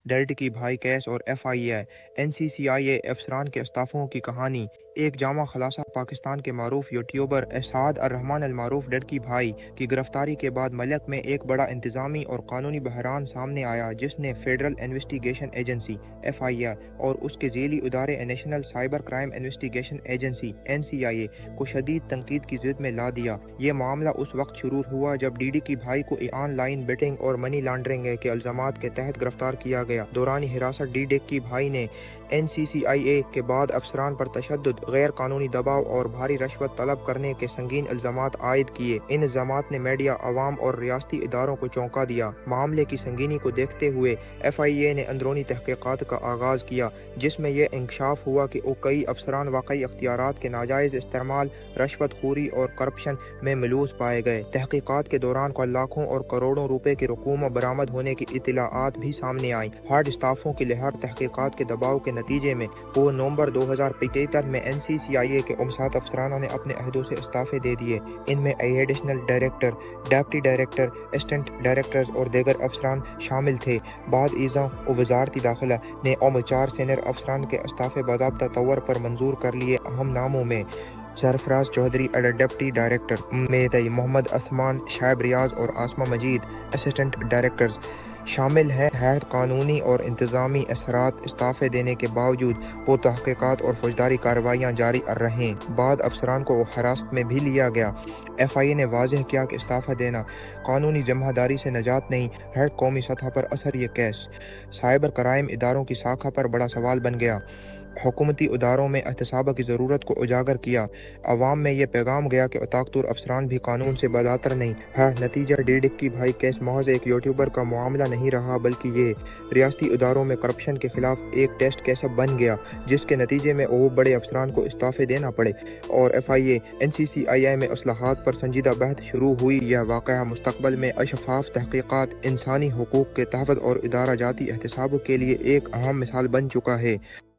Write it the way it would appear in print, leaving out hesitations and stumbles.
Dead کی بھائی case اور FIA NCCIA افسران کے استعفوں کی کہانی۔ ایک جامع خلاصہ پاکستان کے معروف یوٹیوبر اسعد الرحمان المعروف ڈیڈ کی بھائی کی گرفتاری کے بعد ملک میں ایک بڑا انتظامی اور قانونی بحران سامنے آیا، جس نے فیڈرل انویسٹیگیشن ایجنسی FIA اور اس کے ذیلی ادارے national cyber crime investigation agency NCIA کو شدید تنقید کی زد میں لا دیا۔ یہ معاملہ اس وقت شروع ہوا جب ڈیڈی کی بھائی کو آن لائن بیٹنگ اور منی لانڈرنگ کے الزامات کے تحت گرفتار کیا گیا۔ دوران حراست ڈیڈی کی بھائی نے NCCIA کے بعد افسران پر تشدد، غیر قانونی دباؤ اور بھاری رشوت طلب کرنے کے سنگین الزامات عائد کیے۔ ان الزامات نے میڈیا، عوام اور ریاستی اداروں کو چونکا دیا۔ معاملے کی سنگینی کو دیکھتے ہوئے FIA نے اندرونی تحقیقات کا آغاز کیا، جس میں یہ انکشاف ہوا کہ کئی افسران واقعی اختیارات کے ناجائز استعمال، رشوت خوری اور کرپشن میں ملوث پائے گئے۔ تحقیقات کے دوران لاکھوں اور کروڑوں روپے کی رقوم برآمد ہونے کی اطلاعات بھی سامنے آئیں۔ ہارڈ اسٹافوں کی لہر تحقیقات کے دباؤ کے نتیجے میں نومبر 2075 میں NCCIA کے 59 افسران نے اپنے عہدوں سے استعفے دے دیے۔ ان میں additional director, deputy director, assistant directors اور دیگر افسران شامل تھے۔ بعد ازاں وزارت داخلہ نے 4 سینئر افسران کے استعفے باضابطہ طور پر منظور کر لیے۔ اہم ناموں میں سرفراز چودھری ڈپٹی ڈائریکٹر، محمد عثمان، شعیب ریاض اور عاصمہ مجید اسسٹنٹ ڈائریکٹرز شامل ہیں۔ غیر قانونی اور انتظامی اثرات استعفے دینے کے باوجود تحقیقات اور فوجداری کارروائیاں جاری رہیں۔ بعد افسران کو حراست میں بھی لیا گیا۔ FIA نے واضح کیا کہ استعفی دینا قانونی جمع داری سے نجات نہیں ہے۔ قومی سطح پر اثر یہ کیس سائبر کرائم اداروں کی ساکھا پر بڑا سوال بن گیا۔ حکومتی اداروں میں احتساب کی ضرورت کو اجاگر کیا۔ عوام میں یہ پیغام گیا کہ طاقتور افسران بھی قانون سے باداتر نہیں ہے۔ نتیجہ ڈیڈ کی بھائی کیس محض ایک یوٹیوبر کا معاملہ نہیں رہا، بلکہ یہ ریاستی اداروں میں کرپشن کے خلاف ایک ٹیسٹ کیس بن گیا، جس کے نتیجے میں بڑے افسران کو استعفے دینا پڑے اور FIA NCCIA میں اصلاحات پر سنجیدہ بحث شروع ہوئی۔ یہ واقعہ مستقبل میں شفاف تحقیقات، انسانی حقوق کے تحفظ اور ادارہ جاتی احتساب کے لیے ایک اہم مثال بن چکا ہے۔